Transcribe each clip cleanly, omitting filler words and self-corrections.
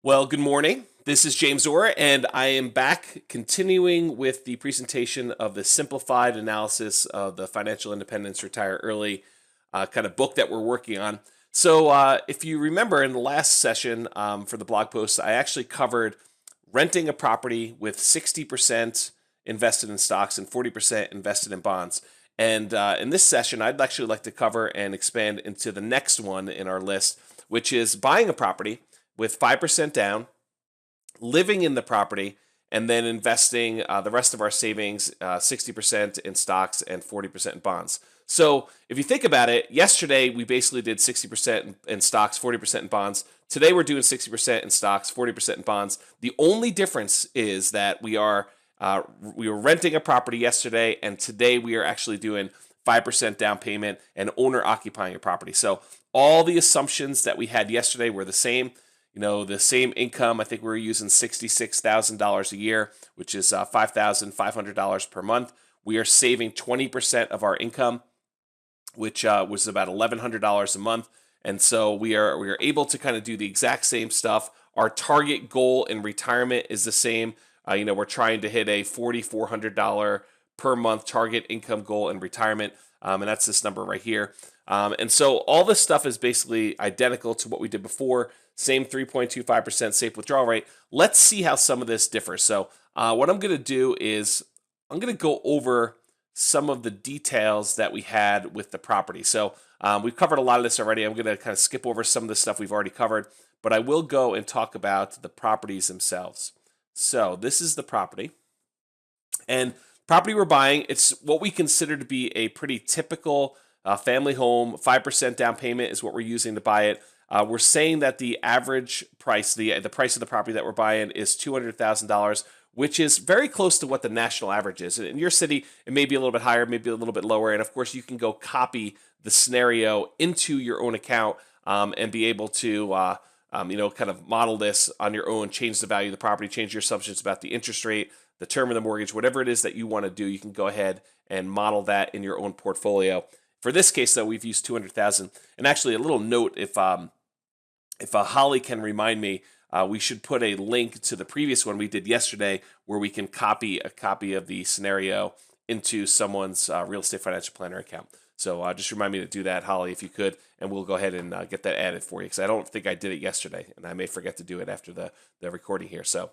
Well, good morning. This is James Orr, and I am back continuing with the presentation of the simplified analysis of the Financial Independence Retire Early kind of book that we're working on. So, if you remember in the last session for the blog post, I actually covered renting a property with 60% invested in stocks and 40% invested in bonds. And in this session, I'd actually like to cover and expand into the next one in our list, which is buying a property with 5% down, living in the property, and then investing the rest of our savings, 60% in stocks and 40% in bonds. So if you think about it, yesterday we basically did 60% in stocks, 40% in bonds. Today we're doing 60% in stocks, 40% in bonds. The only difference is that we were renting a property yesterday, and today we are actually doing 5% down payment and owner occupying a property. So all the assumptions that we had yesterday were the same. The same income. I think we were using $66,000 a year, which is $5,500 per month. We are saving 20% of our income, which was about $1,100 a month. And so we are able to kind of do the exact same stuff. Our target goal in retirement is the same. We're trying to hit a $4,400 per month target income goal in retirement, and that's this number right here. And so all this stuff is basically identical to what we did before. Same 3.25% safe withdrawal rate. Let's see how some of this differs. So what I'm going to do is I'm going to go over some of the details that we had with the property. So we've covered a lot of this already. I'm going to kind of skip over some of the stuff we've already covered, but I will go and talk about the properties themselves. So this is the property. And property we're buying, it's what we consider to be a pretty typical family home. 5% down payment is what we're using to buy it. We're saying that the average price, the price of the property that we're buying is $200,000, which is very close to what the national average is. In your city, it may be a little bit higher, maybe a little bit lower. And of course, you can go copy the scenario into your own account and be able to kind of model this on your own, change the value of the property, change your assumptions about the interest rate, the term of the mortgage, whatever it is that you want to do. You can go ahead and model that in your own portfolio. For this case, though, we've used $200,000. And actually, a little note, if Holly can remind me, we should put a link to the previous one we did yesterday where we can copy a copy of the scenario into someone's real estate financial planner account. So just remind me to do that, Holly, if you could, and we'll go ahead and get that added for you, because I don't think I did it yesterday, and I may forget to do it after the recording here. So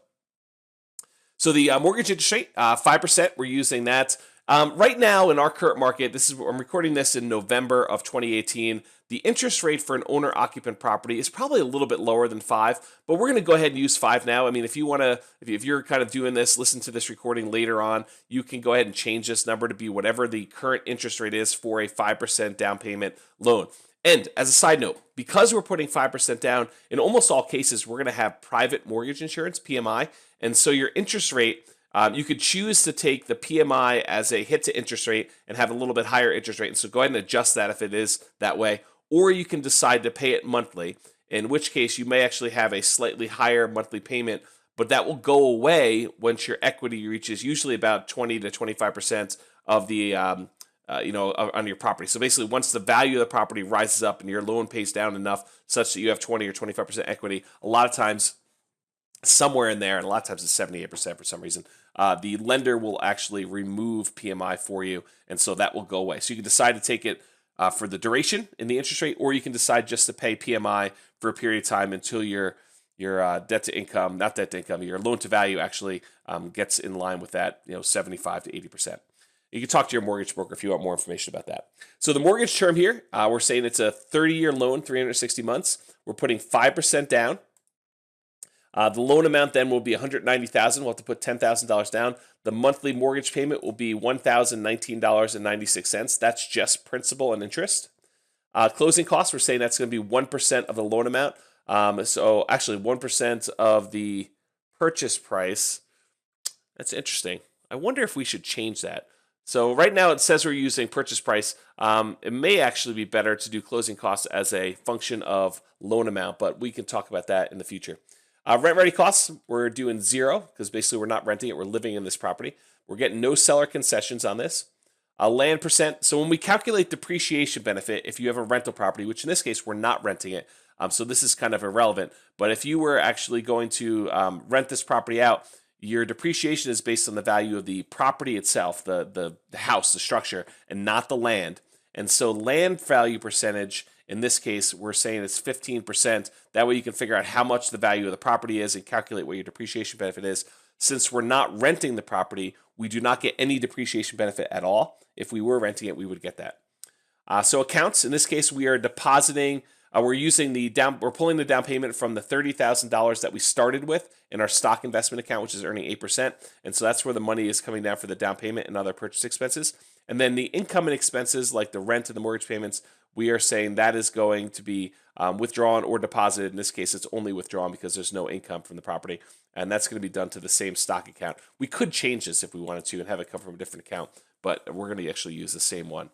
the mortgage interest rate, 5%, we're using that. Right now in our current market, I'm recording this in November of 2018. The interest rate for an owner-occupant property is probably a little bit lower than 5, but we're going to go ahead and use 5 now. I mean, if you're kind of doing this, listen to this recording later on, you can go ahead and change this number to be whatever the current interest rate is for a 5% down payment loan. And as a side note, because we're putting 5% down, in almost all cases, we're going to have private mortgage insurance, PMI, and so your interest rate, you could choose to take the PMI as a hit to interest rate and have a little bit higher interest rate. And so go ahead and adjust that if it is that way. Or you can decide to pay it monthly, in which case you may actually have a slightly higher monthly payment, but that will go away once your equity reaches usually about 20 to 25% of the on your property. So basically, once the value of the property rises up and your loan pays down enough such that you have 20 or 25% equity, a lot of times somewhere in there, and a lot of times it's 78% for some reason, the lender will actually remove PMI for you, and so that will go away. So you can decide to take it for the duration in the interest rate, or you can decide just to pay PMI for a period of time until your debt to income, not debt to income, your loan to value actually gets in line with that, 75 to 80%. You can talk to your mortgage broker if you want more information about that. So the mortgage term here, we're saying it's a 30-year loan, 360 months. We're putting 5% down. The loan amount then will be $190,000. We'll have to put $10,000 down. The monthly mortgage payment will be $1,019.96. That's just principal and interest. Closing costs, we're saying that's going to be 1% of the loan amount. So actually 1% of the purchase price. That's interesting. I wonder if we should change that. So right now it says we're using purchase price. It may actually be better to do closing costs as a function of loan amount, but we can talk about that in the future. Rent-ready costs, we're doing 0 because basically we're not renting it, we're living in this property. We're getting no seller concessions on this. Land percent, so when we calculate depreciation benefit, if you have a rental property, which in this case we're not renting it, So this is kind of irrelevant. But if you were actually going to rent this property out, your depreciation is based on the value of the property itself, the house, the structure, and not the land. And so land value percentage, in this case, we're saying it's 15%. That way you can figure out how much the value of the property is and calculate what your depreciation benefit is. Since we're not renting the property, we do not get any depreciation benefit at all. If we were renting it, we would get that. So accounts, in this case, we are depositing, we're pulling the down payment from the $30,000 that we started with in our stock investment account, which is earning 8%. And so that's where the money is coming down for the down payment and other purchase expenses. And then the income and expenses like the rent and the mortgage payments, we are saying that is going to be withdrawn or deposited. In this case, it's only withdrawn because there's no income from the property. And that's going to be done to the same stock account. We could change this if we wanted to and have it come from a different account, but we're going to actually use the same one.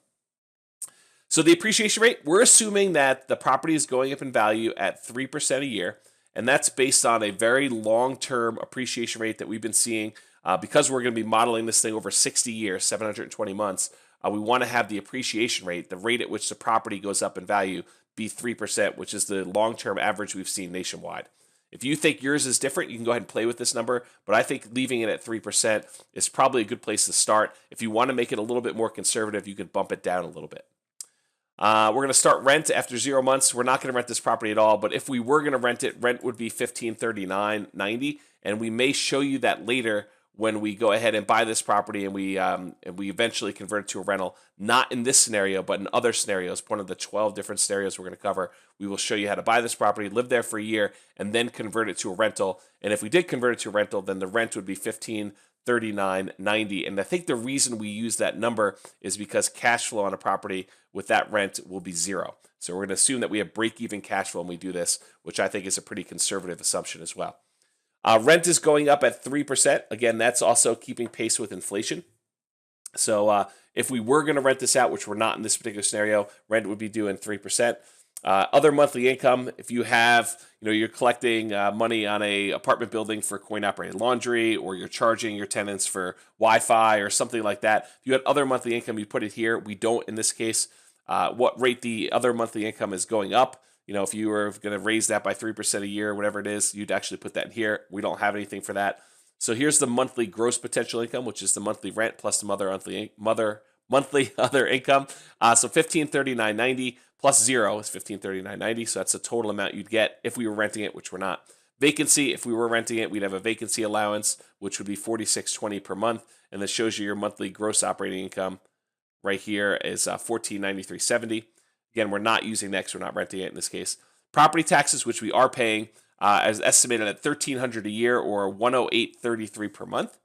So the appreciation rate, we're assuming that the property is going up in value at 3% a year, and that's based on a very long-term appreciation rate that we've been seeing. Because we're going to be modeling this thing over 60 years, 720 months, we want to have the appreciation rate, the rate at which the property goes up in value, be 3%, which is the long-term average we've seen nationwide. If you think yours is different, you can go ahead and play with this number, but I think leaving it at 3% is probably a good place to start. If you want to make it a little bit more conservative, you can bump it down a little bit. We're going to start rent after 0 months. We're not going to rent this property at all, but if we were going to rent it, rent would be $1,539.90, and we may show you that later when we go ahead and buy this property and we eventually convert it to a rental. Not in this scenario, but in other scenarios, one of the 12 different scenarios we're going to cover. We will show you how to buy this property, live there for a year, and then convert it to a rental. And if we did convert it to a rental, then the rent would be $1,539.90. And I think the reason we use that number is because cash flow on a property with that rent will be 0. So we're going to assume that we have break-even cash flow when we do this, which I think is a pretty conservative assumption as well. Rent is going up at 3%. Again, that's also keeping pace with inflation. So if we were going to rent this out, which we're not in this particular scenario, rent would be doing 3%. Other monthly income, if you have, you're collecting money on a apartment building for coin-operated laundry, or you're charging your tenants for Wi-Fi or something like that. If you had other monthly income, you put it here. We don't in this case. What rate the other monthly income is going up. If you were going to raise that by 3% a year, whatever it is, you'd actually put that in here. We don't have anything for that. So here's the monthly gross potential income, which is the monthly rent plus the monthly other income. So $1,539.90 plus 0 is $1,539.90. So that's the total amount you'd get if we were renting it, which we're not. Vacancy, if we were renting it, we'd have a vacancy allowance, which would be $46.20 per month. And this shows you your monthly gross operating income right here is $1,493.70. Again, we're not using that because we're not renting it in this case. Property taxes, which we are paying, as estimated at $1,300 a year or $108.33 per month.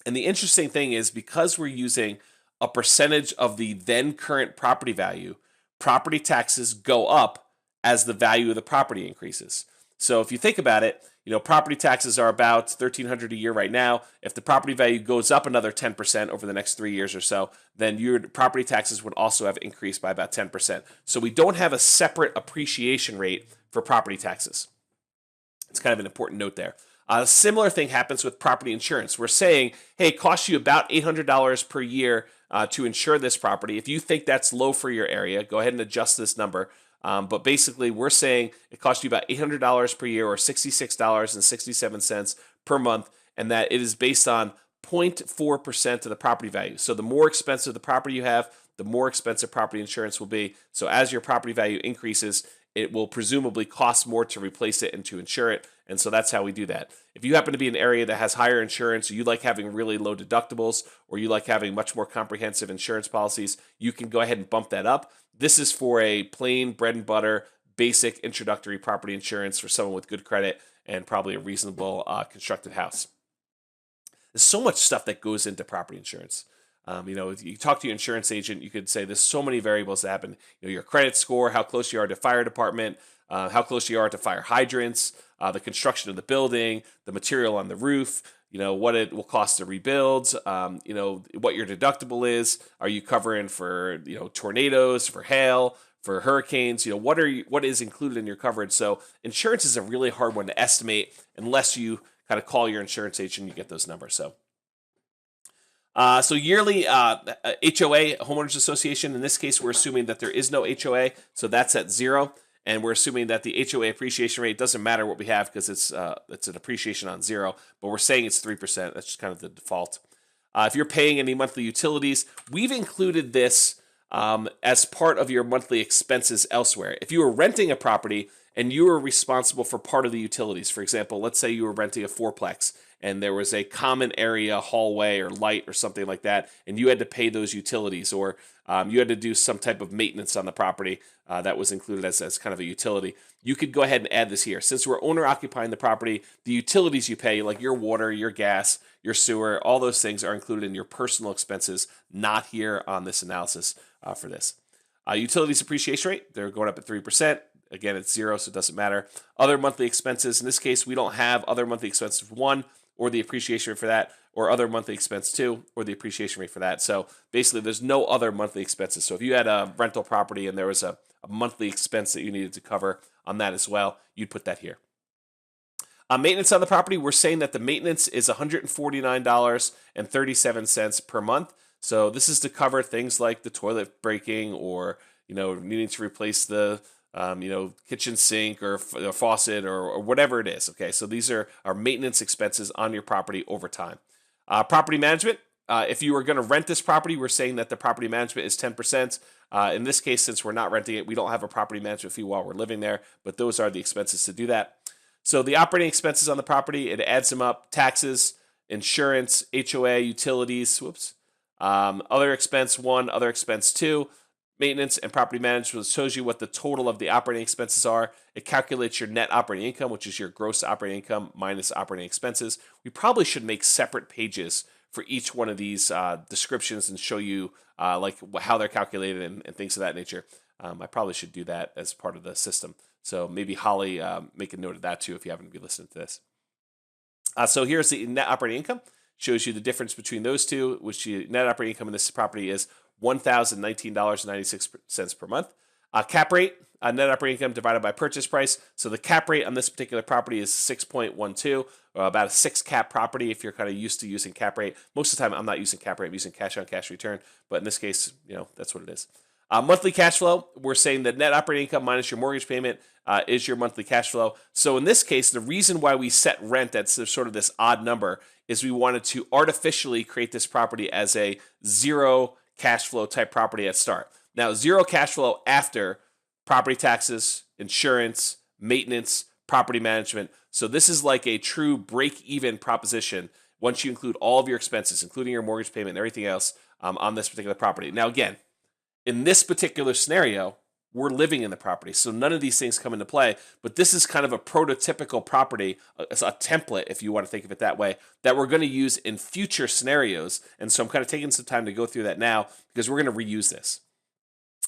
And the interesting thing is, because we're using a percentage of the then current property value, property taxes go up as the value of the property increases. So if you think about it, property taxes are about $1,300 a year right now. If the property value goes up another 10% over the next 3 years or so, then your property taxes would also have increased by about 10%. So we don't have a separate appreciation rate for property taxes. It's kind of an important note there. A similar thing happens with property insurance. We're saying, hey, it costs you about $800 per year to insure this property. If you think that's low for your area, go ahead and adjust this number. But basically, we're saying it costs you about $800 per year or $66.67 per month, and that it is based on 0.4% of the property value. So the more expensive the property you have, the more expensive property insurance will be. So as your property value increases, it will presumably cost more to replace it and to insure it. And so that's how we do that. If you happen to be in an area that has higher insurance, or you like having really low deductibles, or you like having much more comprehensive insurance policies, you can go ahead and bump that up. This is for a plain bread and butter, basic introductory property insurance for someone with good credit and probably a reasonable constructed house. There's so much stuff that goes into property insurance. If you talk to your insurance agent, you could say there's so many variables that happen. Your credit score, how close you are to fire department, how close you are to fire hydrants, the construction of the building, the material on the roof, what it will cost to rebuild, what your deductible is. Are you covering for, tornadoes, for hail, for hurricanes? What is included in your coverage? So insurance is a really hard one to estimate unless you kind of call your insurance agent and you get those numbers. So yearly HOA, homeowners association. In this case, we're assuming that there is no HOA, so that's at 0. And we're assuming that the HOA appreciation rate doesn't matter what we have because it's an appreciation on 0, but we're saying it's 3%. That's just kind of the default. If you're paying any monthly utilities, we've included this as part of your monthly expenses elsewhere. If you were renting a property and you were responsible for part of the utilities, for example, let's say you were renting a fourplex and there was a common area, hallway or light or something like that, and you had to pay those utilities, or you had to do some type of maintenance on the property that was included as kind of a utility, you could go ahead and add this here. Since we're owner occupying the property, the utilities you pay, like your water, your gas, your sewer, all those things are included in your personal expenses, not here on this analysis for this. Utilities appreciation rate, they're going up at 3%. Again, it's 0, so it doesn't matter. Other monthly expenses, in this case, we don't have other monthly expenses 1, or the appreciation rate for that, or other monthly expense 2, or the appreciation rate for that. So basically, there's no other monthly expenses. So if you had a rental property and there was a monthly expense that you needed to cover on that as well, you'd put that here. Maintenance on the property, we're saying that the maintenance is $149.37 per month. So this is to cover things like the toilet breaking, or needing to replace the kitchen sink or faucet or whatever it is. Okay, so these are our maintenance expenses on your property over time. Property management. If you were going to rent this property, we're saying that the property management is 10%. In this case, since we're not renting it, we don't have a property management fee while we're living there, but those are the expenses to do that. So the operating expenses on the property, it adds them up: taxes, insurance, HOA, utilities, other expense 1, other expense 2, maintenance, and property management. Shows you what the total of the operating expenses are. It calculates your net operating income, which is your gross operating income minus operating expenses. We probably should make separate pages for each one of these descriptions and show you like how they're calculated and things of that nature. I probably should do that as part of the system. So maybe Holly, make a note of that too if you happen to be listening to this. So here's the net operating income. Shows you the difference between those two, which the net operating income in this property is $1,019.96 per month. Cap rate, net operating income divided by purchase price. So the cap rate on this particular property is 6.12, or about a 6 cap property if you're kind of used to using cap rate. Most of the time I'm not using cap rate, I'm using cash on cash return, but in this case, that's what it is. Monthly cash flow, we're saying that net operating income minus your mortgage payment is your monthly cash flow. So in this case, the reason why we set rent at sort of this odd number is we wanted to artificially create this property as a 0 cash flow type property at start. Now, 0 cash flow after property taxes, insurance, maintenance, property management. So this is like a true break-even proposition once you include all of your expenses, including your mortgage payment and everything else on this particular property. Now, again, in this particular scenario, we're living in the property, so none of these things come into play, but this is kind of a prototypical property, a template, if you want to think of it that way, that we're going to use in future scenarios. And so I'm kind of taking some time to go through that now because we're going to reuse this.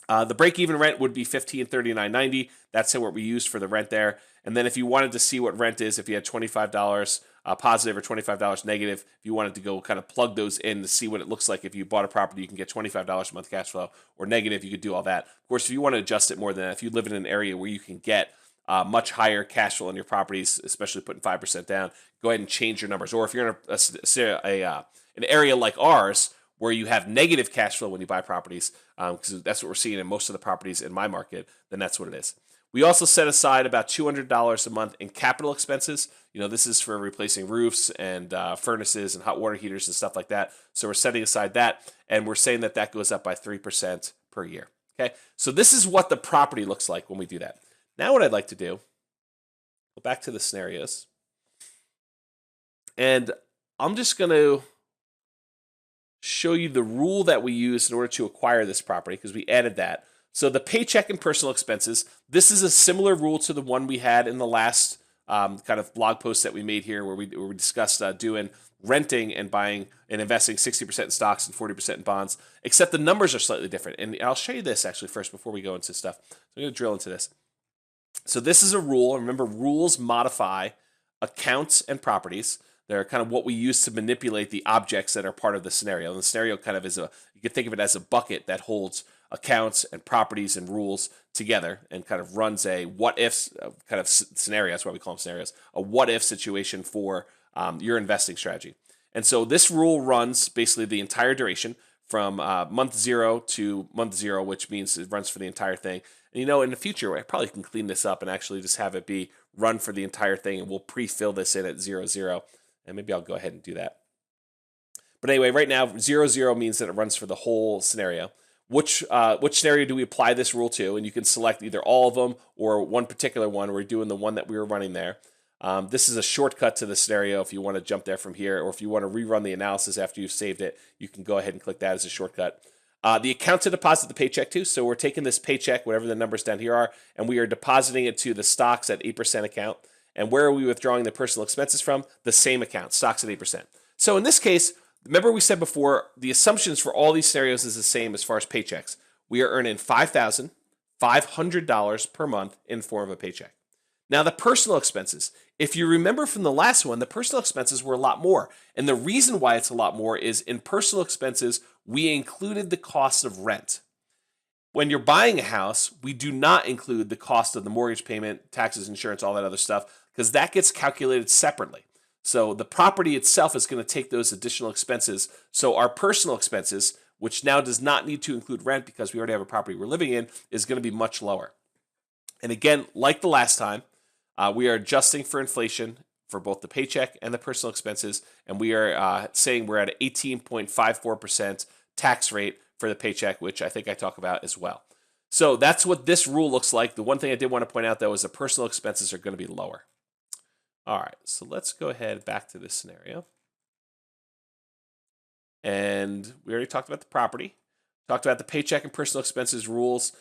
The break-even rent would be $1539.90. That's what we used for the rent there. And then if you wanted to see what rent is, if you had $25 positive or $25 negative, if you wanted to go kind of plug those in to see what it looks like if you bought a property, you can get $25 a month cash flow, or negative, you could do all that. Of course, if you want to adjust it more than that, if you live in an area where you can get much higher cash flow on your properties, especially putting 5% down, go ahead and change your numbers. Or if you're in an area like ours, where you have negative cash flow when you buy properties, because that's what we're seeing in most of the properties in my market, then that's what it is. We also set aside about $200 a month in capital expenses. This is for replacing roofs and furnaces and hot water heaters and stuff like that. So we're setting aside that, and we're saying that goes up by 3% per year. Okay, so this is what the property looks like when we do that. Now what I'd like to do, go back to the scenarios, and I'm just going to show you the rule that we use in order to acquire this property, because we added that. So the paycheck and personal expenses, this is a similar rule to the one we had in the last kind of blog post that we made here, where we discussed doing renting and buying and investing 60% in stocks and 40% in bonds, except the numbers are slightly different. And I'll show you this actually first before we go into stuff. So I'm going to drill into this. So this is a rule. Remember, rules modify accounts and properties. They're kind of what we use to manipulate the objects that are part of the scenario. And the scenario kind of you can think of it as a bucket that holds accounts and properties and rules together and kind of runs a what-if kind of scenario. That's why we call them scenarios. A what-if situation for your investing strategy. And so this rule runs basically the entire duration from month 0 to month 0, which means it runs for the entire thing. And in the future, I probably can clean this up and actually just have it be run for the entire thing, and we'll pre-fill this in at 0, 0. And maybe I'll go ahead and do that. But anyway, right now, 0, 0 means that it runs for the whole scenario. Which scenario do we apply this rule to? And you can select either all of them or one particular one. We're doing the one that we were running there. This is a shortcut to the scenario if you want to jump there from here, or if you want to rerun the analysis after you've saved it, you can go ahead and click that as a shortcut. The account to deposit the paycheck to, so we're taking this paycheck, whatever the numbers down here are, and we are depositing it to the stocks at 8% account. And where are we withdrawing the personal expenses from? The same account, stocks at 8%. So in this case, remember we said before, the assumptions for all these scenarios is the same as far as paychecks. We are earning $5,500 per month in form of a paycheck. Now the personal expenses, if you remember from the last one, the personal expenses were a lot more. And the reason why it's a lot more is in personal expenses, we included the cost of rent. When you're buying a house, we do not include the cost of the mortgage payment, taxes, insurance, all that other stuff, because that gets calculated separately. So the property itself is going to take those additional expenses. So our personal expenses, which now does not need to include rent because we already have a property we're living in, is going to be much lower. And again, like the last time, we are adjusting for inflation for both the paycheck and the personal expenses, and we are saying we're at an 18.54% tax rate for the paycheck, which I think I talk about as well. So that's what this rule looks like. The one thing I did want to point out, though, is the personal expenses are going to be lower. All right, so let's go ahead back to this scenario. And we already talked about the property, talked about the paycheck and personal expenses rules.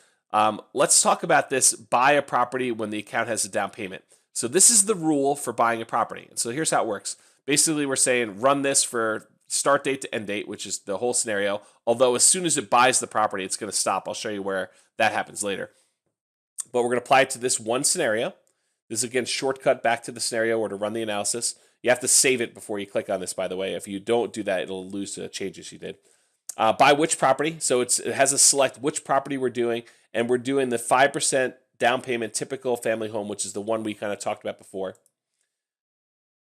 Let's talk about this buy a property when the account has a down payment. So this is the rule for buying a property. And so here's how it works. Basically, we're saying run this for start date to end date, which is the whole scenario. Although as soon as it buys the property, it's going to stop. I'll show you where that happens later. But we're going to apply it to this one scenario. This is, again, shortcut back to the scenario or to run the analysis. You have to save it before you click on this, by the way. If you don't do that, it'll lose the changes you did. Buy which property? So it has a select which property we're doing, and we're doing the 5% down payment typical family home, which is the one we kind of talked about before.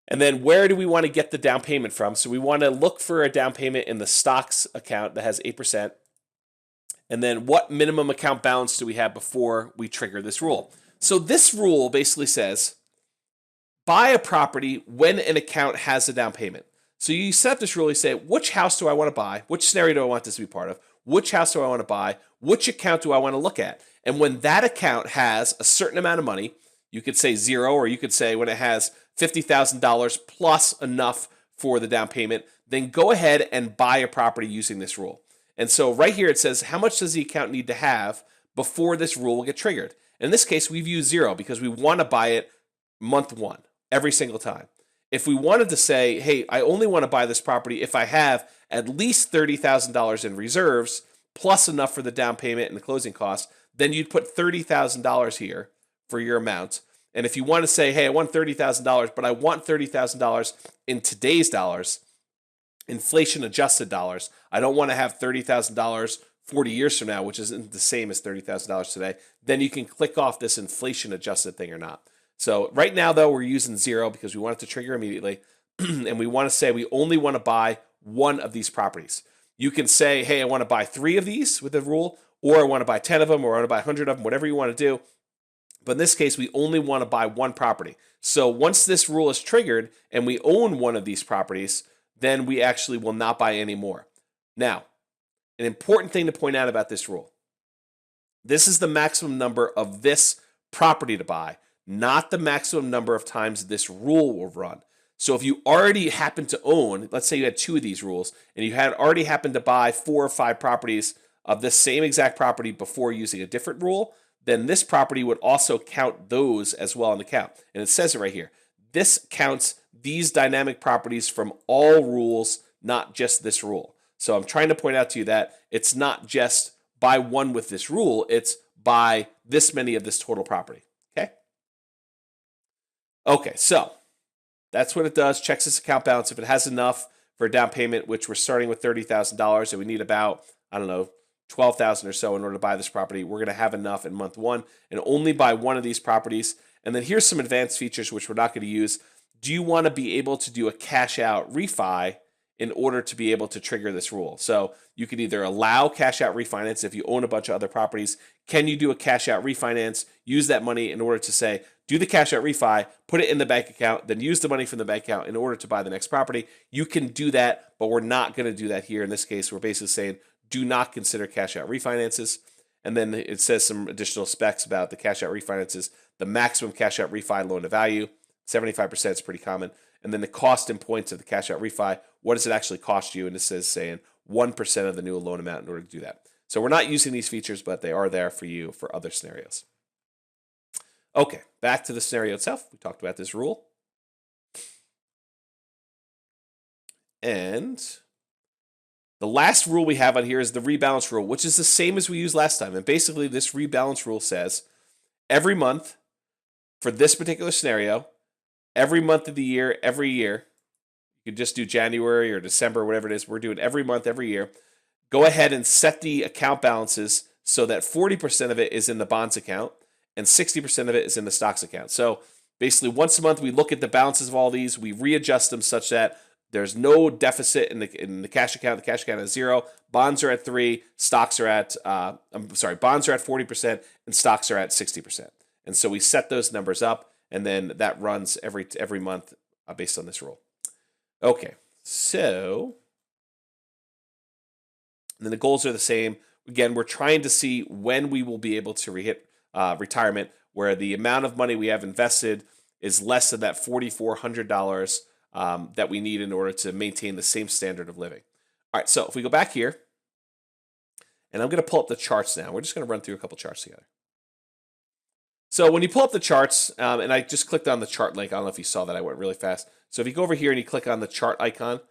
And then where do we want to get the down payment from? So we want to look for a down payment in the stocks account that has 8%. And then what minimum account balance do we have before we trigger this rule? So this rule basically says buy a property when an account has a down payment. So you set up this rule, you say, which house do I want to buy? Which scenario do I want this to be part of? Which house do I want to buy? Which account do I want to look at? And when that account has a certain amount of money, you could say 0, or you could say when it has $50,000 plus enough for the down payment, then go ahead and buy a property using this rule. And so right here it says, how much does the account need to have before this rule will get triggered? In this case, we've used 0 because we want to buy it month 1 every single time. If we wanted to say, hey, I only want to buy this property if I have at least $30,000 in reserves plus enough for the down payment and the closing costs, then you'd put $30,000 here for your amount. And if you want to say, hey, I want $30,000, but I want $30,000 in today's dollars, inflation adjusted dollars, I don't want to have $30,000 40 years from now, which isn't the same as $30,000 today, then you can click off this inflation adjusted thing or not. So right now, though, we're using 0 because we want it to trigger immediately. And we want to say we only want to buy one of these properties. You can say, hey, I want to buy 3 of these with the rule, or I want to buy 10 of them, or I want to buy 100 of them, whatever you want to do. But in this case, we only want to buy one property. So once this rule is triggered and we own one of these properties, then we actually will not buy any more. Now, an important thing to point out about this rule. This is the maximum number of this property to buy, not the maximum number of times this rule will run. So if you already happen to own, let's say you had 2 of these rules, and you had already happened to buy 4 or 5 properties of the same exact property before using a different rule, then this property would also count those as well in the count. And it says it right here. This counts these dynamic properties from all rules, not just this rule. So I'm trying to point out to you that it's not just buy one with this rule, it's buy this many of this total property. Okay, so that's what it does. Checks this account balance. If it has enough for a down payment, which we're starting with $30,000, and we need about, I don't know, $12,000 or so in order to buy this property, we're going to have enough in month 1 and only buy one of these properties. And then here's some advanced features which we're not going to use. Do you want to be able to do a cash out refi in order to be able to trigger this rule. So you can either allow cash out refinance if you own a bunch of other properties. Can you do a cash out refinance, use that money in order to say, do the cash out refi, put it in the bank account, then use the money from the bank account in order to buy the next property? You can do that, but we're not going to do that here. In this case, we're basically saying, do not consider cash out refinances. And then it says some additional specs about the cash out refinances. The maximum cash out refi loan to value, 75% is pretty common. And then the cost and points of the cash out refi, what does it actually cost you? And this is saying 1% of the new loan amount in order to do that. So we're not using these features, but they are there for you for other scenarios. Okay, back to the scenario itself. We talked about this rule. And the last rule we have on here is the rebalance rule, which is the same as we used last time. And basically this rebalance rule says every month for this particular scenario, every month of the year, every year, you could just do January or December, whatever it is, we're doing every month, every year. Go ahead and set the account balances so that 40% of it is in the bonds account and 60% of it is in the stocks account. So basically once a month we look at the balances of all these, we readjust them such that there's no deficit in the cash account. The cash account is 0. Bonds are at 3. Stocks are at bonds are at 40% and stocks are at 60%. And so we set those numbers up, and then that runs every month based on this rule. Okay, so and then the goals are the same. Again, we're trying to see when we will be able to hit retirement, where the amount of money we have invested is less than that $4,400 that we need in order to maintain the same standard of living. All right, so if we go back here, and I'm going to pull up the charts now. We're just going to run through a couple charts together. So when you pull up the charts, and I just clicked on the chart link. I don't know if you saw that. I went really fast. So if you go over here and you click on the chart icon,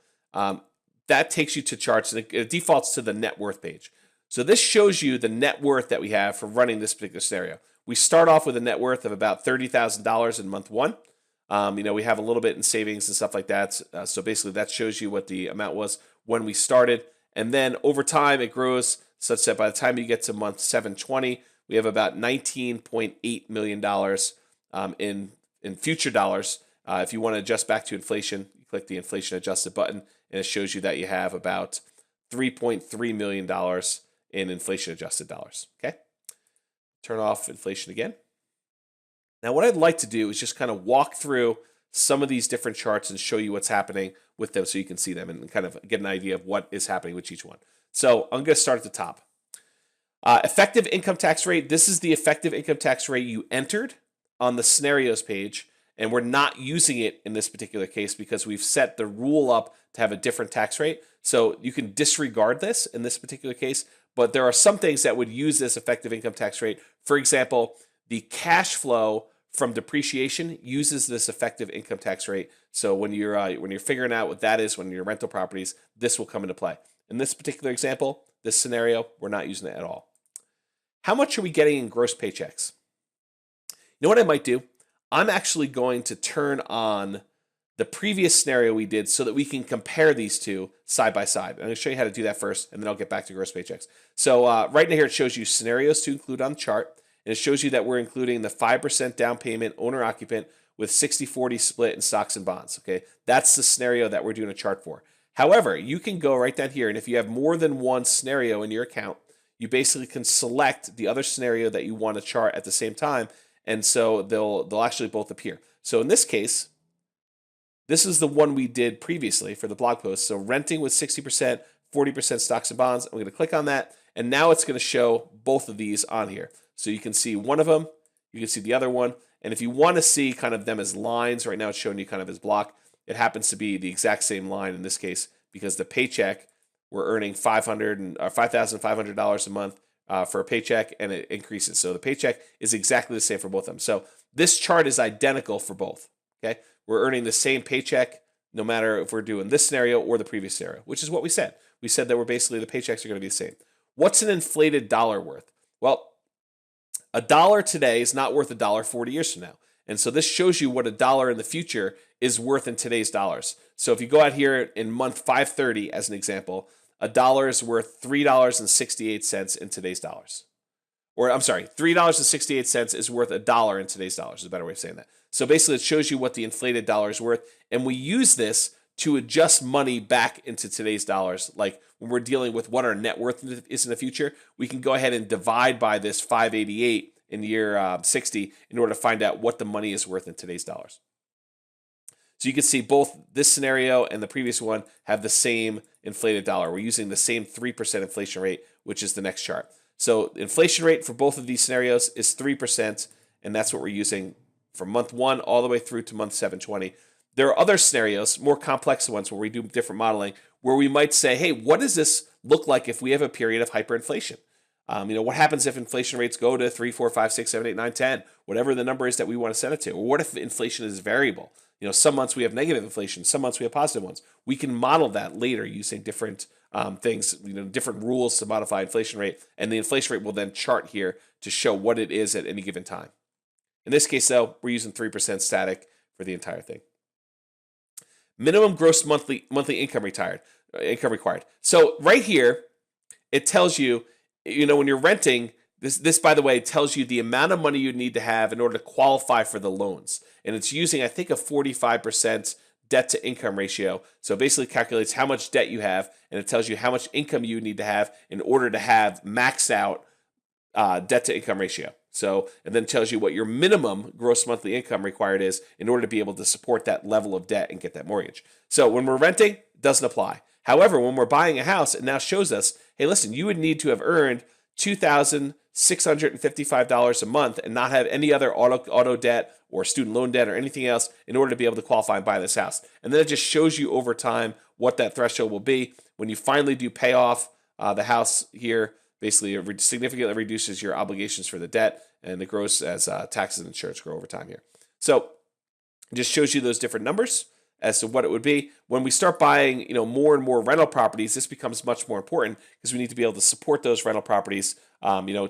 that takes you to charts, and it defaults to the net worth page. So this shows you the net worth that we have for running this particular scenario. We start off with a net worth of about $30,000 in month 1. We have a little bit in savings and stuff like that. So basically that shows you what the amount was when we started. And then over time it grows such that by the time you get to month 720, we have about $19.8 million in future dollars. If you want to adjust back to inflation, you click the inflation adjusted button, and it shows you that you have about $3.3 million in inflation adjusted dollars. Okay. Turn off inflation again. Now, what I'd like to do is just kind of walk through some of these different charts and show you what's happening with them so you can see them and kind of get an idea of what is happening with each one. So I'm going to start at the top. Effective income tax rate. This is the effective income tax rate you entered on the scenarios page, and we're not using it in this particular case because we've set the rule up to have a different tax rate. So you can disregard this in this particular case, but there are some things that would use this effective income tax rate. For example, the cash flow from depreciation uses this effective income tax rate. So when you're figuring out what that is, when you're rental properties, this will come into play. In this particular example, this scenario, we're not using it at all. How much are we getting in gross paychecks? You know what I might do? I'm actually going to turn on the previous scenario we did so that we can compare these two side by side. I'm going to show you how to do that first, and then I'll get back to gross paychecks. So right now here it shows you scenarios to include on the chart, and it shows you that we're including the 5% down payment owner-occupant with 60-40 split in stocks and bonds. Okay, that's the scenario that we're doing a chart for. However, you can go right down here, and if you have more than one scenario in your account, you basically can select the other scenario that you want to chart at the same time, and so they'll actually both appear. So in this case, this is the one we did previously for the blog post. So renting with 60%, 40% stocks and bonds. I'm going to click on that, and now it's going to show both of these on here. So you can see one of them, you can see the other one, and if you want to see kind of them as lines, right now it's showing you kind of as block. It happens to be the exact same line in this case because the paycheck, we're earning $5,500 a month for a paycheck, and it increases. So the paycheck is exactly the same for both of them. So this chart is identical for both. Okay, we're earning the same paycheck no matter if we're doing this scenario or the previous scenario, which is what we said. We said that we're basically the paychecks are going to be the same. What's an inflated dollar worth? Well, a dollar today is not worth a dollar 40 years from now. And so this shows you what a dollar in the future is worth in today's dollars. So if you go out here in month 530 as an example, a dollar is worth $3.68 in today's dollars. Or I'm sorry, $3.68 is worth a dollar in today's dollars is a better way of saying that. So basically it shows you what the inflated dollar is worth. And we use this to adjust money back into today's dollars. Like when we're dealing with what our net worth is in the future, we can go ahead and divide by this 588 in year 60 in order to find out what the money is worth in today's dollars. So you can see both this scenario and the previous one have the same inflated dollar. We're using the same 3% inflation rate, which is the next chart. So inflation rate for both of these scenarios is 3%, and that's what we're using from month 1 all the way through to month 720. There are other scenarios, more complex ones, where we do different modeling, where we might say, hey, what does this look like if we have a period of hyperinflation? What happens if inflation rates go to 3, 4, 5, 6, 7, 8, 9, 10, whatever the number is that we want to set it to? Or what if inflation is variable? Some months we have negative inflation, some months we have positive ones. We can model that later using different things, different rules to modify inflation rate, and the inflation rate will then chart here to show what it is at any given time. In this case, though, we're using 3% static for the entire thing. Minimum gross monthly income required. So right here, it tells you, when you're renting, this by the way tells you the amount of money you need to have in order to qualify for the loans, and it's using, I think, a 45% debt to income ratio. So it basically calculates how much debt you have, and it tells you how much income you need to have in order to have max out debt to income ratio. So, and then tells you what your minimum gross monthly income required is in order to be able to support that level of debt and get that mortgage. So when we're renting, it doesn't apply. However, when we're buying a house, it now shows us, hey, listen, you would need to have earned $2,655 a month and not have any other auto debt or student loan debt or anything else in order to be able to qualify and buy this house. And then it just shows you over time what that threshold will be. When you finally do pay off the house here, basically it significantly reduces your obligations for the debt, and it grows as taxes and insurance grow over time here. So it just shows you those different numbers as to what it would be. When we start buying, more and more rental properties, this becomes much more important because we need to be able to support those rental properties,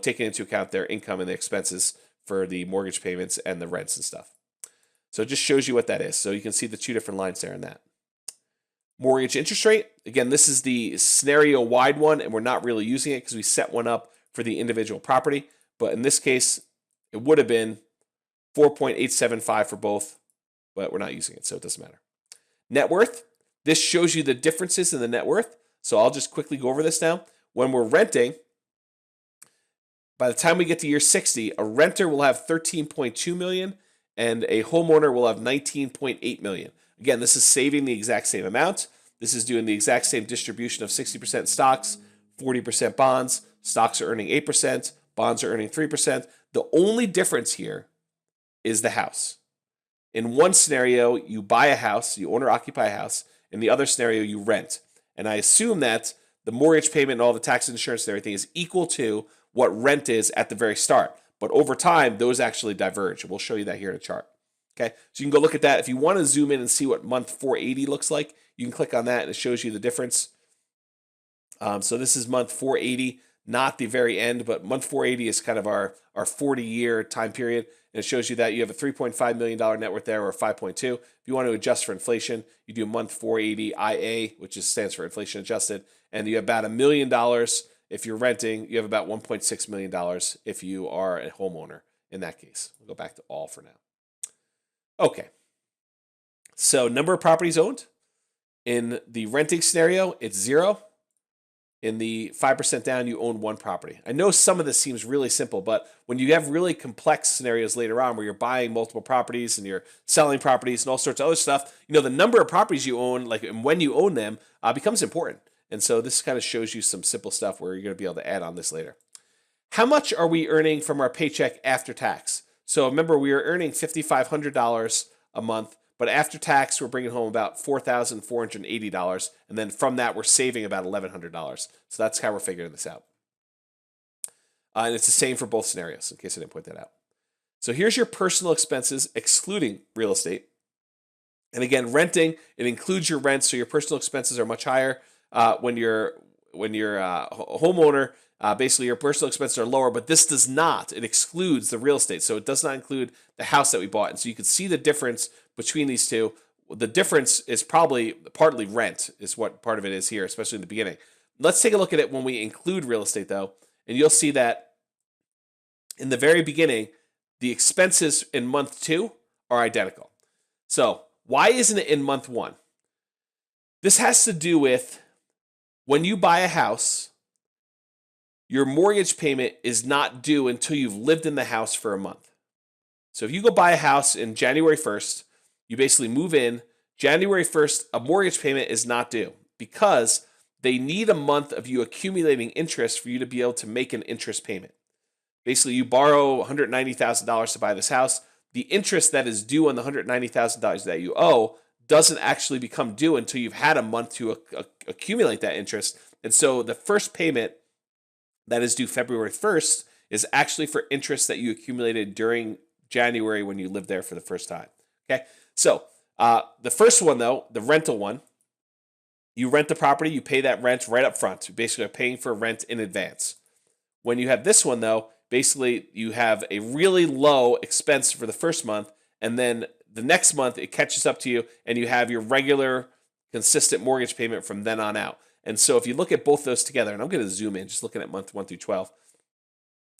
taking into account their income and the expenses for the mortgage payments and the rents and stuff. So it just shows you what that is. So you can see the two different lines there in that. Mortgage interest rate. Again, this is the scenario wide one, and we're not really using it because we set one up for the individual property. But in this case, it would have been 4.875 for both, but we're not using it, so it doesn't matter. Net worth. This shows you the differences in the net worth. So I'll just quickly go over this now. When we're renting, by the time we get to year 60, a renter will have $13.2 million and a homeowner will have $19.8 million. Again, this is saving the exact same amount. This is doing the exact same distribution of 60% stocks, 40% bonds. Stocks are earning 8%, bonds are earning 3%. The only difference here is the house. In one scenario, you buy a house, you owner-occupy a house. In the other scenario, you rent. And I assume that the mortgage payment and all the tax and insurance and everything is equal to what rent is at the very start. But over time, those actually diverge. We'll show you that here in a chart. Okay, so you can go look at that. If you want to zoom in and see what month 480 looks like, you can click on that and it shows you the difference. So this is month 480, not the very end, but month 480 is kind of our 40-year time period. And it shows you that you have a $3.5 million net worth there, or 5.2. If you want to adjust for inflation, you do month 480 IA, which stands for inflation adjusted. And you have about $1 million if you're renting. You have about $1.6 million if you are a homeowner in that case. We'll go back to all for now. Okay, so number of properties owned. In the renting scenario, it's 0. In the 5% down, you own 1 property. I know some of this seems really simple, but when you have really complex scenarios later on where you're buying multiple properties and you're selling properties and all sorts of other stuff, the number of properties you own, and when you own them, becomes important. And so this kind of shows you some simple stuff where you're going to be able to add on this later. How much are we earning from our paycheck after tax? So remember, we are earning $5,500 a month, but after tax, we're bringing home about $4,480, and then from that, we're saving about $1,100. So that's how we're figuring this out. And it's the same for both scenarios, in case I didn't point that out. So here's your personal expenses, excluding real estate. And again, renting, it includes your rent, so your personal expenses are much higher. When you're a homeowner, basically your personal expenses are lower, but this does not. It excludes the real estate. So it does not include the house that we bought. And so you can see the difference between these two. The difference is probably partly rent is what part of it is here, especially in the beginning. Let's take a look at it when we include real estate though. And you'll see that in the very beginning, the expenses in month 2 are identical. So why isn't it in month 1? This has to do with when you buy a house, your mortgage payment is not due until you've lived in the house for a month. So if you go buy a house in January 1st, you basically move in. January 1st, a mortgage payment is not due because they need a month of you accumulating interest for you to be able to make an interest payment. Basically, you borrow $190,000 to buy this house. The interest that is due on the $190,000 that you owe doesn't actually become due until you've had a month to accumulate that interest. And so the first payment that is due February 1st is actually for interest that you accumulated during January when you lived there for the first time. Okay, so the first one, though, the rental one, you rent the property, you pay that rent right up front. You basically are paying for rent in advance. When you have this one, though, basically you have a really low expense for the first month, and then the next month it catches up to you, and you have your regular, consistent mortgage payment from then on out. And so if you look at both those together, and I'm going to zoom in, just looking at month 1 through 12,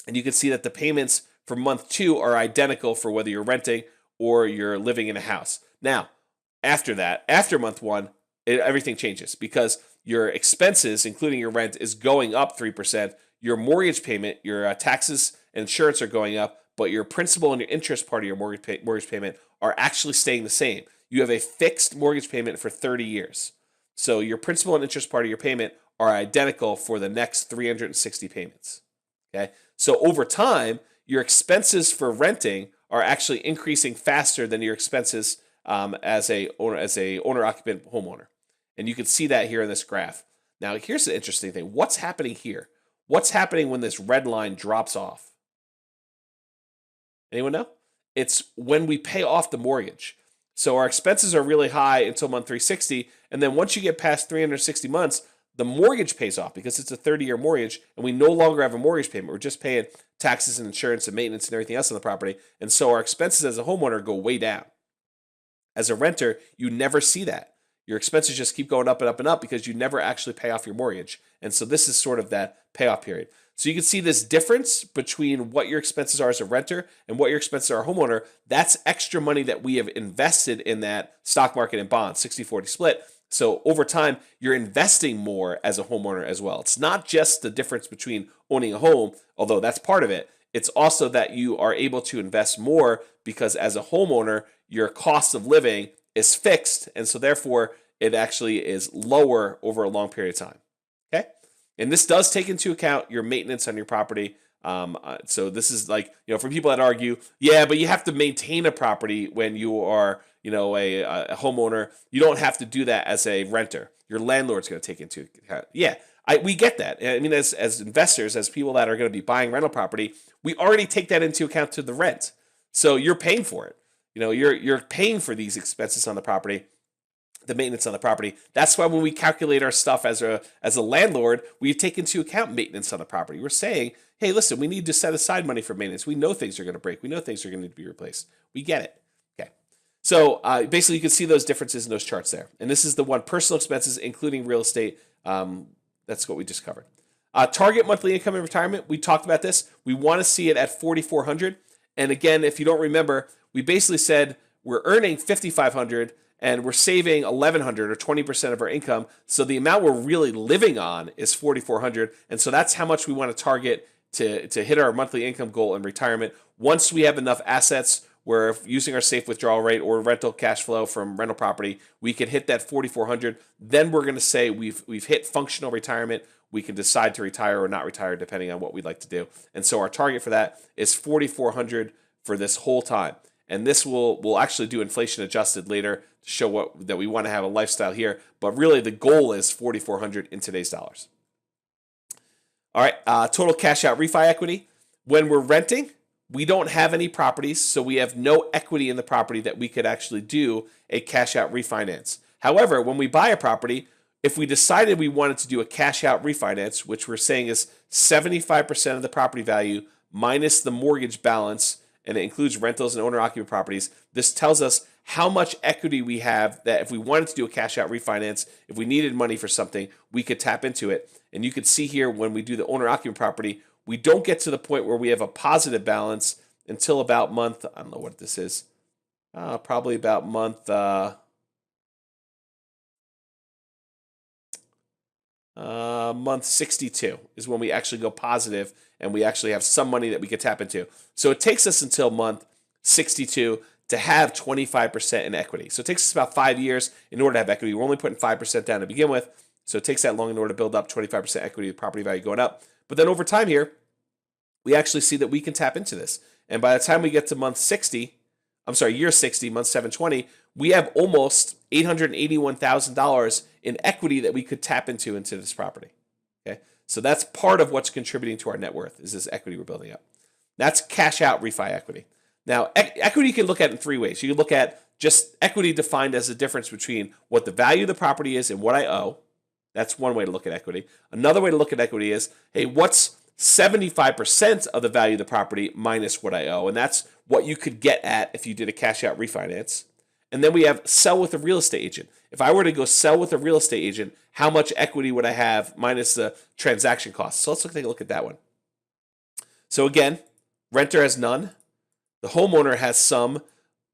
and you can see that the payments for month 2 are identical for whether you're renting or you're living in a house. Now, after that, after month 1, everything changes because your expenses, including your rent, is going up 3%. Your mortgage payment, your taxes and insurance are going up, but your principal and your interest part of your mortgage payment are actually staying the same. You have a fixed mortgage payment for 30 years. So your principal and interest part of your payment are identical for the next 360 payments. Okay? So over time, your expenses for renting are actually increasing faster than your expenses as a owner-occupant homeowner. And you can see that here in this graph. Now, here's the interesting thing. What's happening here? What's happening when this red line drops off? Anyone know? It's when we pay off the mortgage. So our expenses are really high until month 360, and then once you get past 360 months, the mortgage pays off because it's a 30-year mortgage, and we no longer have a mortgage payment. We're just paying taxes and insurance and maintenance and everything else on the property, and so our expenses as a homeowner go way down. As a renter, you never see that. Your expenses just keep going up and up and up because you never actually pay off your mortgage. And so this is sort of that payoff period. So you can see this difference between what your expenses are as a renter and what your expenses are as a homeowner. That's extra money that we have invested in that stock market and bonds, 60-40 split. So over time, you're investing more as a homeowner as well. It's not just the difference between owning a home, although that's part of it. It's also that you are able to invest more because as a homeowner, your cost of living is fixed, and so therefore it actually is lower over a long period of time. Okay, and this does take into account your maintenance on your property. So this is like, for people that argue, yeah, but you have to maintain a property when you are, a homeowner. You don't have to do that as a renter. Your landlord's going to take into account. Yeah, we get that. I mean, as investors, as people that are going to be buying rental property, we already take that into account to the rent. So you're paying for it. You're paying for these expenses on the property, the maintenance on the property. That's why when we calculate our stuff as a landlord, we take into account maintenance on the property. We're saying, hey, listen, we need to set aside money for maintenance. We know things are going to break. We know things are going to need to be replaced. We get it. Okay. So basically, you can see those differences in those charts there. And this is the one, personal expenses, including real estate. That's what we just covered. Target monthly income in retirement. We talked about this. We want to see it at $4,400. And again, if you don't remember, we basically said we're earning $5,500 and we're saving $1,100 or 20% of our income. So the amount we're really living on is $4,400. And so that's how much we want to target to hit our monthly income goal in retirement. Once we have enough assets, we're using our safe withdrawal rate or rental cash flow from rental property, we can hit that $4,400. Then we're going to say we've hit functional retirement. We can decide to retire or not retire depending on what we'd like to do. And so our target for that is $4,400 for this whole time. And this we'll actually do inflation adjusted later to show that we want to have a lifestyle here. But really the goal is $4,400 in today's dollars. All right, total cash out refi equity. When we're renting, we don't have any properties, so we have no equity in the property that we could actually do a cash out refinance. However, when we buy a property, if we decided we wanted to do a cash out refinance, which we're saying is 75% of the property value minus the mortgage balance, and it includes rentals and owner-occupant properties, this tells us how much equity we have that if we wanted to do a cash out refinance, if we needed money for something, we could tap into it. And you can see here when we do the owner-occupant property, we don't get to the point where we have a positive balance until about month, I don't know what this is, probably about month month 62 is when we actually go positive and we actually have some money that we could tap into. So it takes us until month 62 to have 25% in equity. So it takes us about 5 years in order to have equity. We're only putting 5% down to begin with. So it takes that long in order to build up 25% equity, the property value going up. But then over time here, we actually see that we can tap into this. And by the time we get to year 60, month 720, we have almost $881,000 in equity that we could tap into this property. Okay, so that's part of what's contributing to our net worth is this equity we're building up. That's cash out refi equity. Now, equity you can look at in three ways. You can look at just equity defined as the difference between what the value of the property is and what I owe. That's one way to look at equity. Another way to look at equity is, hey, what's 75% of the value of the property minus what I owe? And that's what you could get at if you did a cash out refinance. And then we have sell with a real estate agent. If I were to go sell with a real estate agent, how much equity would I have minus the transaction costs? So let's take a look at that one. So again, renter has none. The homeowner has some.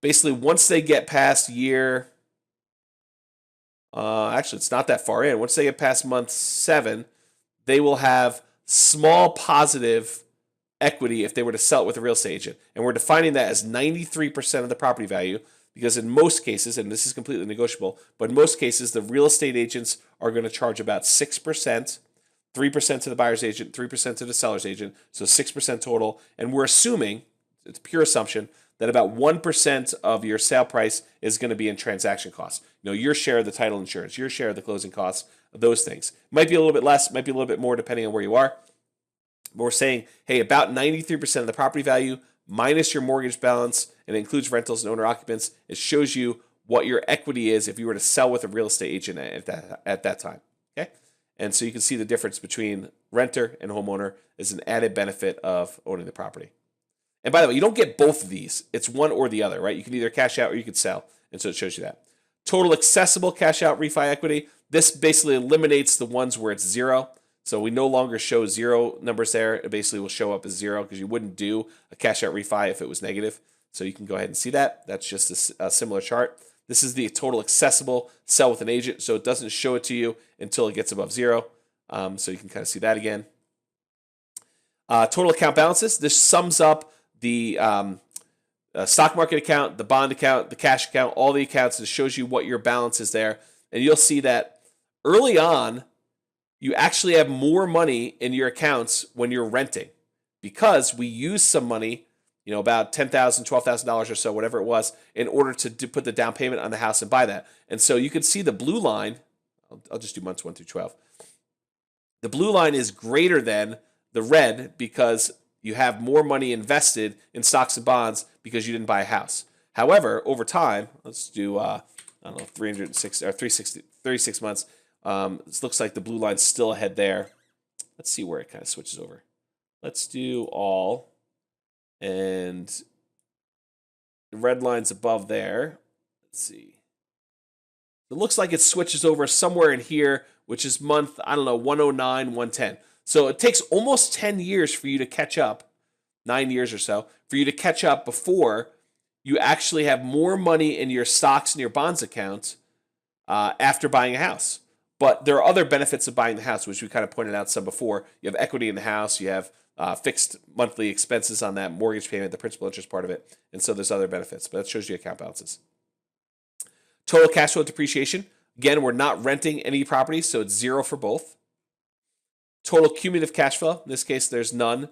Basically, once they get past year, actually, it's not that far in. Once they get past month 7, they will have small positive equity if they were to sell it with a real estate agent. And we're defining that as 93% of the property value because in most cases, and this is completely negotiable, but in most cases, the real estate agents are going to charge about 6%, 3% to the buyer's agent, 3% to the seller's agent, so 6% total. And we're assuming, it's a pure assumption, that about 1% of your sale price is going to be in transaction costs. Your share of the title insurance, your share of the closing costs, those things. Might be a little bit less, might be a little bit more depending on where you are. But we're saying, hey, about 93% of the property value minus your mortgage balance, and it includes rentals and owner-occupants. It shows you what your equity is if you were to sell with a real estate agent at that time. Okay, and so you can see the difference between renter and homeowner is an added benefit of owning the property. And by the way, you don't get both of these. It's one or the other, right? You can either cash out or you can sell. And so it shows you that. Total accessible cash out refi equity. This basically eliminates the ones where it's zero. So we no longer show zero numbers there. It basically will show up as zero because you wouldn't do a cash out refi if it was negative. So you can go ahead and see that. That's just a similar chart. This is the total accessible sell with an agent. So it doesn't show it to you until it gets above zero. So you can kind of see that again. Total account balances. This sums up the stock market account, the bond account, the cash account, all the accounts. It shows you what your balance is there. And you'll see that early on, you actually have more money in your accounts when you're renting because we use some money, about $10,000, $12,000 or so, whatever it was, in order to put the down payment on the house and buy that. And so you can see the blue line. I'll just do months 1 through 12. The blue line is greater than the red because you have more money invested in stocks and bonds because you didn't buy a house. However, over time, let's do 36 months. This looks like the blue line's still ahead there. Let's see where it kind of switches over. Let's do all, and the red line's above there. Let's see. It looks like it switches over somewhere in here, which is month 109, 110. So it takes almost 10 years for you to catch up, 9 years or so, for you to catch up before you actually have more money in your stocks and your bonds account after buying a house. But there are other benefits of buying the house, which we kind of pointed out some before. You have equity in the house. You have fixed monthly expenses on that mortgage payment, the principal interest part of it. And so there's other benefits, but that shows you account balances. Total cash flow depreciation. Again, we're not renting any properties, so it's zero for both. Total cumulative cash flow. In this case, there's none.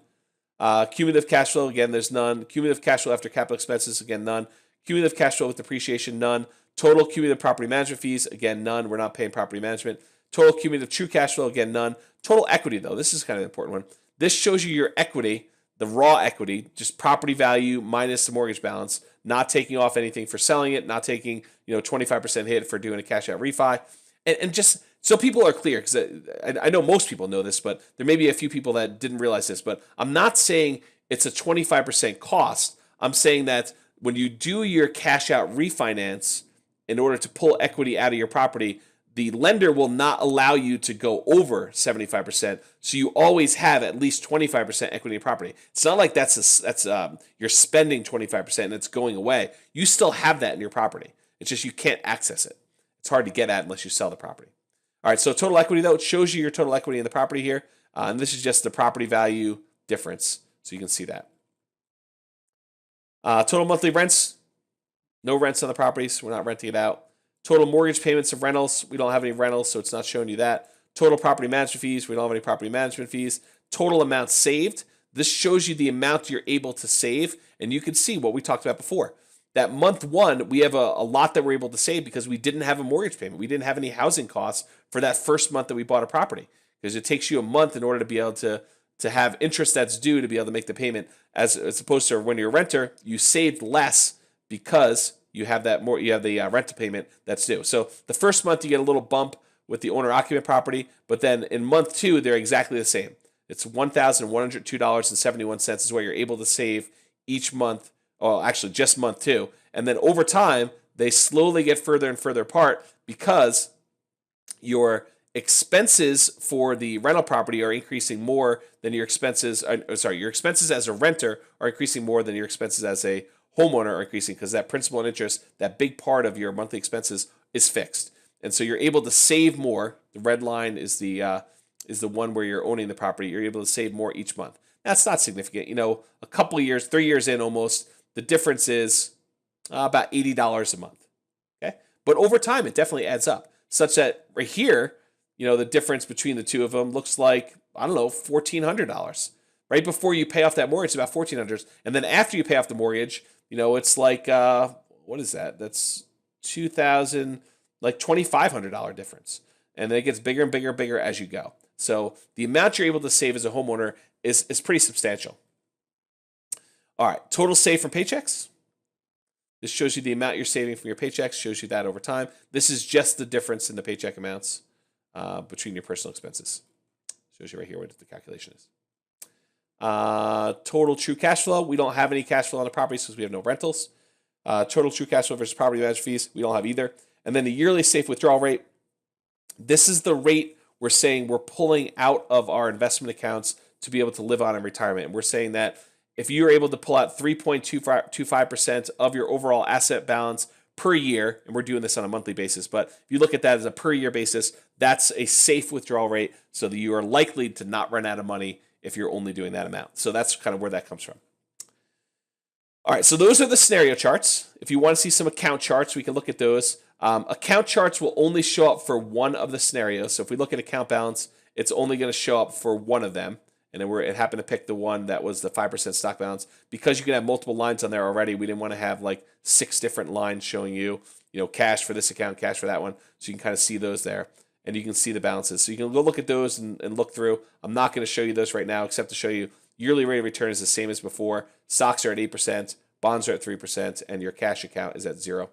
Cumulative cash flow, again, there's none. Cumulative cash flow after capital expenses, again, none. Cumulative cash flow with depreciation, none. Total cumulative property management fees, again, none. We're not paying property management. Total cumulative true cash flow, again, none. Total equity, though, this is kind of an important one. This shows you your equity, the raw equity, just property value minus the mortgage balance, not taking off anything for selling it, not taking 25% hit for doing a cash out refi. And just so people are clear, because I know most people know this, but there may be a few people that didn't realize this, but I'm not saying it's a 25% cost. I'm saying that when you do your cash out refinance, in order to pull equity out of your property, the lender will not allow you to go over 75%. So you always have at least 25% equity in property. It's not like you're spending 25% and it's going away. You still have that in your property. It's just you can't access it. It's hard to get at unless you sell the property. All right, so total equity, though, it shows you your total equity in the property here. And this is just the property value difference, so you can see that. Total monthly rents, no rents on the properties. We're not renting it out. Total mortgage payments of rentals, we don't have any rentals, so it's not showing you that. Total property management fees, we don't have any property management fees. Total amount saved, this shows you the amount you're able to save, and you can see what we talked about before. That month one, we have a lot that we're able to save because we didn't have a mortgage payment. We didn't have any housing costs for that first month that we bought a property, because it takes you a month in order to be able to have interest that's due to be able to make the payment, as opposed to when you're a renter, you saved less because you have that more, you have the rental payment that's due. So the first month you get a little bump with the owner-occupant property, but then in month two they're exactly the same. It's $1,102.71 is what you're able to save each month. Oh, actually just month two, and then over time they slowly get further and further apart because your expenses for the rental property are increasing more than your expenses. Your expenses as a renter are increasing more than your expenses as a homeowner are increasing, because that principal and interest, that big part of your monthly expenses, is fixed, and so you're able to save more. The red line is the one where you're owning the property. You're able to save more each month. That's not significant. A couple of years, 3 years in almost, the difference is about $80 a month. Okay, but over time it definitely adds up, such that right here, the difference between the two of them looks like, I don't know, $1,400. Right before you pay off that mortgage, it's about $1,400, and then after you pay off the mortgage, it's like what is that? That's $2,500 difference, and then it gets bigger and bigger and bigger as you go. So the amount you're able to save as a homeowner is pretty substantial. All right, total save from paychecks. This shows you the amount you're saving from your paychecks, shows you that over time. This is just the difference in the paycheck amounts between your personal expenses. Shows you right here what the calculation is. Total true cash flow. We don't have any cash flow on the properties because we have no rentals. Total true cash flow versus property management fees. We don't have either. And then the yearly safe withdrawal rate. This is the rate we're saying we're pulling out of our investment accounts to be able to live on in retirement. And we're saying that if you're able to pull out 3.25% of your overall asset balance per year, and we're doing this on a monthly basis, but if you look at that as a per year basis, that's a safe withdrawal rate, so that you are likely to not run out of money if you're only doing that amount. So that's kind of where that comes from. All right, so those are the scenario charts. If you want to see some account charts, we can look at those. Account charts will only show up for one of the scenarios. So if we look at account balance, it's only going to show up for one of them. And then it happened to pick the one that was the 5% stock balance. Because you can have multiple lines on there already, we didn't want to have like 6 different lines showing you, cash for this account, cash for that one. So you can kind of see those there. And you can see the balances. So you can go look at those and look through. I'm not going to show you those right now, except to show you yearly rate of return is the same as before. Stocks are at 8%, bonds are at 3%, and your cash account is at 0.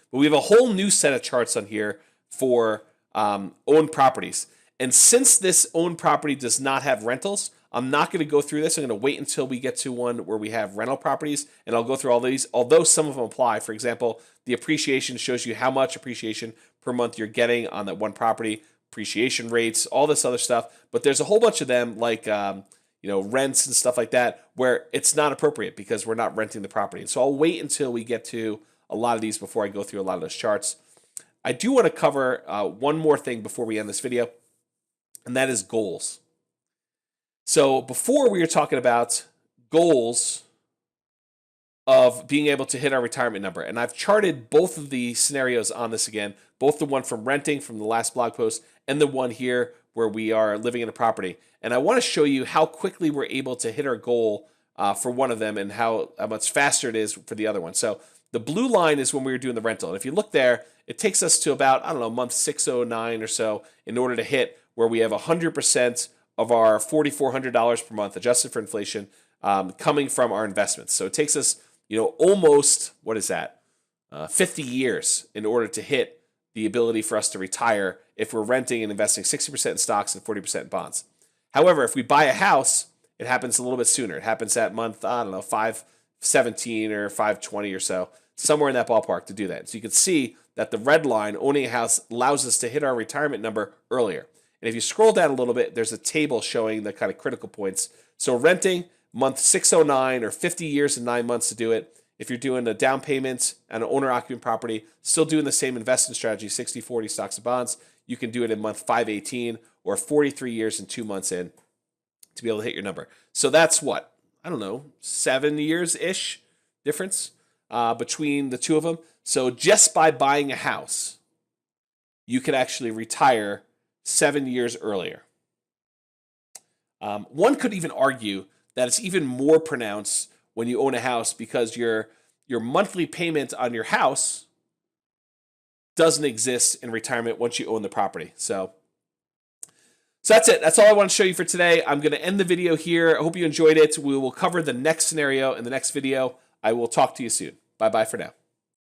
But we have a whole new set of charts on here for owned properties. And since this owned property does not have rentals, I'm not going to go through this. I'm going to wait until we get to one where we have rental properties, and I'll go through all these, although some of them apply. For example, the appreciation shows you how much appreciation per month you're getting on that one property, appreciation rates, all this other stuff. But there's a whole bunch of them, like rents and stuff like that, where it's not appropriate because we're not renting the property. So I'll wait until we get to a lot of these before I go through a lot of those charts. I do want to cover one more thing before we end this video, and that is goals. So before we were talking about goals of being able to hit our retirement number, and I've charted both of the scenarios on this again, both the one from renting from the last blog post and the one here where we are living in a property. And I want to show you how quickly we're able to hit our goal for one of them and how much faster it is for the other one. So the blue line is when we were doing the rental. And if you look there, it takes us to about, month 609 or so in order to hit where we have 100% of our $4,400 per month adjusted for inflation coming from our investments. So it takes us, almost, 50 years in order to hit the ability for us to retire if we're renting and investing 60% in stocks and 40% in bonds. However, if we buy a house, it happens a little bit sooner. It happens at month, 517 or 520 or so, somewhere in that ballpark to do that. So you can see that the red line, owning a house, allows us to hit our retirement number earlier. And if you scroll down a little bit, there's a table showing the kind of critical points. So renting, month 609 or 50 years and 9 months to do it. if you're doing a down payment and an owner-occupant property, still doing the same investment strategy, 60-40 stocks and bonds, you can do it in month 518 or 43 years and 2 months in to be able to hit your number. So that's what? I don't know, 7 years-ish difference between the two of them. So just by buying a house, you can actually retire 7 years earlier. One could even argue that it's even more pronounced when you own a house because your monthly payment on your house doesn't exist in retirement once you own the property. So that's it. That's all I want to show you for today. I'm going to end the video here. I hope you enjoyed it. We will cover the next scenario in the next video. I will talk to you soon. Bye-bye for now.